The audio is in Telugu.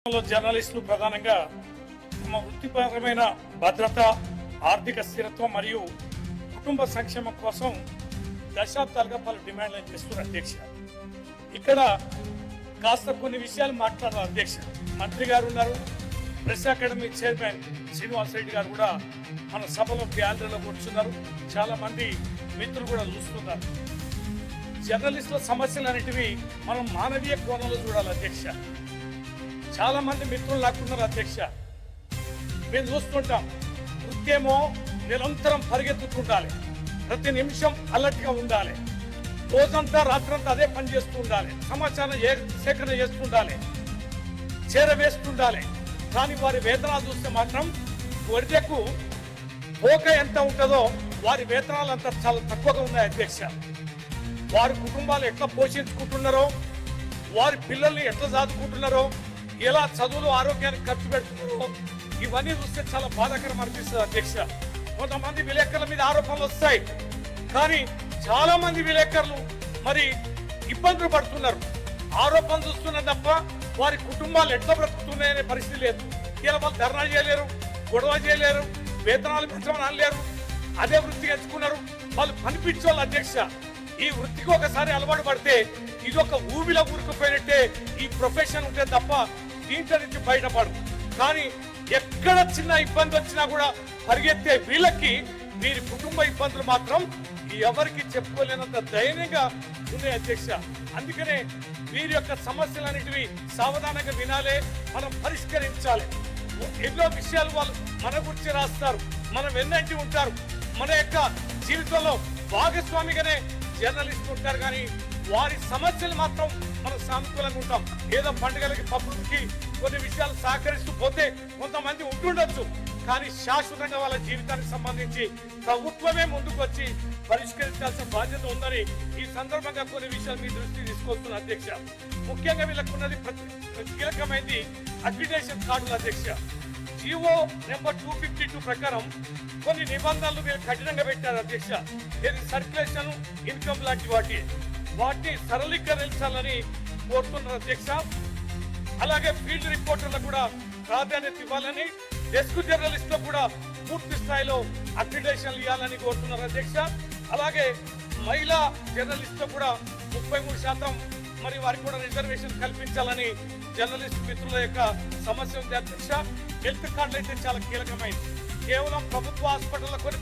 జర్నలిస్టులు ప్రధానంగా తమ వృత్తిపరమైన భద్రత, ఆర్థిక స్థిరత్వం మరియు కుటుంబ సంక్షేమం కోసం దశాబ్దాలుగా పలు డిమాండ్లను చేస్తున్నారు అధ్యక్ష. ఇక్కడ కాస్త కొన్ని విషయాలు మాట్లాడారు అధ్యక్ష. మంత్రి గారు ఉన్నారు, press academy chairman Srinivas Reddy గారు కూడా మన సభలో గ్యాలరీలో కూర్చున్నారు. చాలా మంది మిత్రులు కూడా చూస్తున్నారు. జర్నలిస్టుల సమస్యలు అనేటివి మనం మానవీయ కోణంలో చూడాలి అధ్యక్ష. చాలా మంది మిత్రులు లాక్కున్నారు అధ్యక్ష. మేము చూస్తుంటాం, వృత్తేమో నిరంతరం పరిగెత్తుతుండాలి, ప్రతి నిమిషం అలర్ట్ గా ఉండాలి, రోజంతా రాత్రంతా అదే పని చేస్తూ ఉండాలి, సమాచారం సేకరణ చేస్తుండాలి, చేరవేస్తుండాలి. కానీ వారి వేతనాలు చూస్తే మాత్రం వడిదెకు పోక ఎంత ఉంటుందో వారి వేతనాలు అంత చాలా తక్కువగా ఉన్నాయి అధ్యక్ష. వారి కుటుంబాలు ఎట్లా పోషించుకుంటున్నారో, వారి పిల్లల్ని ఎట్లా చదువుకుంటున్నారో, ఎలా చదువులు ఆరోగ్యానికి ఖర్చు పెడుతున్నారో ఇవన్నీ చూస్తే చాలా బాధాకరం అనిపిస్తుంది అధ్యక్ష. కొంతమంది విలేకరుల మీద ఆరోపణలు వస్తాయి, కానీ చాలా మంది విలేకరులు మరి ఇబ్బందులు పడుతున్నారు. ఆరోపణలు చూస్తున్నారు తప్ప వారి కుటుంబాలు ఎట్లా బ్రతుకుతున్నాయనే పరిస్థితి లేదు. ఇలా వాళ్ళు ధర్నా చేయలేరు, గొడవ చేయలేరు, వేతనాలు పెంచమని అనలేరు, అదే వృత్తి ఎంచుకున్నారు. వాళ్ళు పనిపించోళ్ళు అధ్యక్ష. ఈ వృత్తికి ఒకసారి అలవాటు పడితే ఇది ఒక ఊబిలో ఊరుకుపోయినట్టే ఈ ప్రొఫెషన్ ఉంటే తప్ప దీంట్లో నుంచి బయటపడు. కానీ ఎక్కడ చిన్న ఇబ్బంది వచ్చినా కూడా పరిగెత్తే వీళ్ళకి వీరి కుటుంబ ఇబ్బందులు మాత్రం ఎవరికి చెప్పుకోలేనంత ధైర్యంగా ఉన్నాయి అధ్యక్ష. అందుకనే వీరి యొక్క సమస్యలన్నిటివి సావధానంగా వినాలి, మనం పరిష్కరించాలి. ఎన్నో విషయాలు వాళ్ళు మన గురించి రాస్తారు, మనం వెన్నంటి ఉంటారు, మన యొక్క జీవితంలో భాగస్వామిగానే జర్నలిస్టులు ఉంటారు. కానీ వారి సమస్యలు మాత్రం మనం సానుకూలంగా ఉంటాం. ఏదో పండుగలకి పబ్బులకి కొన్ని విషయాలు సహకరిస్తూ పోతే కొంతమంది ఉంటుండొచ్చు, కానీ శాశ్వతంగా వాళ్ళ జీవితానికి సంబంధించి ప్రభుత్వమే ముందుకు వచ్చి పరిష్కరించాల్సిన బాధ్యత ఉందని ఈ సందర్భంగా కొన్ని విషయాలు మీ దృష్టికి తీసుకొస్తున్న అధ్యక్ష. ముఖ్యంగా వీళ్ళకున్నది కీలకమైనది అక్రిడిటేషన్ కార్డుల అధ్యక్ష. జీవో నెంబర్ 252 ప్రకారం కొన్ని నిబంధనలు వీళ్ళు కఠినంగా పెట్టారు అధ్యక్ష. సర్క్యులేషన్, ఇన్కమ్ లాంటి వాటిని సరళీకరించాలని కోరుతున్నారు అధ్యక్ష. అలాగే ఫీల్డ్ రిపోర్టర్లకు కూడా ప్రాధాన్యత ఇవ్వాలని, డెస్క్ జర్నలిస్టులకు కూడా పూర్తి స్థాయిలో అక్రిడిటేషన్లు ఇవ్వాలని కోరుతున్నారు అధ్యక్ష. అలాగే మహిళా జర్నలిస్టులకు కూడా 33% మరి వారికి కూడా రిజర్వేషన్ కల్పించాలని జర్నలిస్ట్ మిత్రుల యొక్క సమస్య ఉంది అధ్యక్ష. హెల్త్ కార్డులు అయితే చాలా కీలకమైంది. కేవలం ప్రభుత్వ హాస్పిటల్లో కొన్ని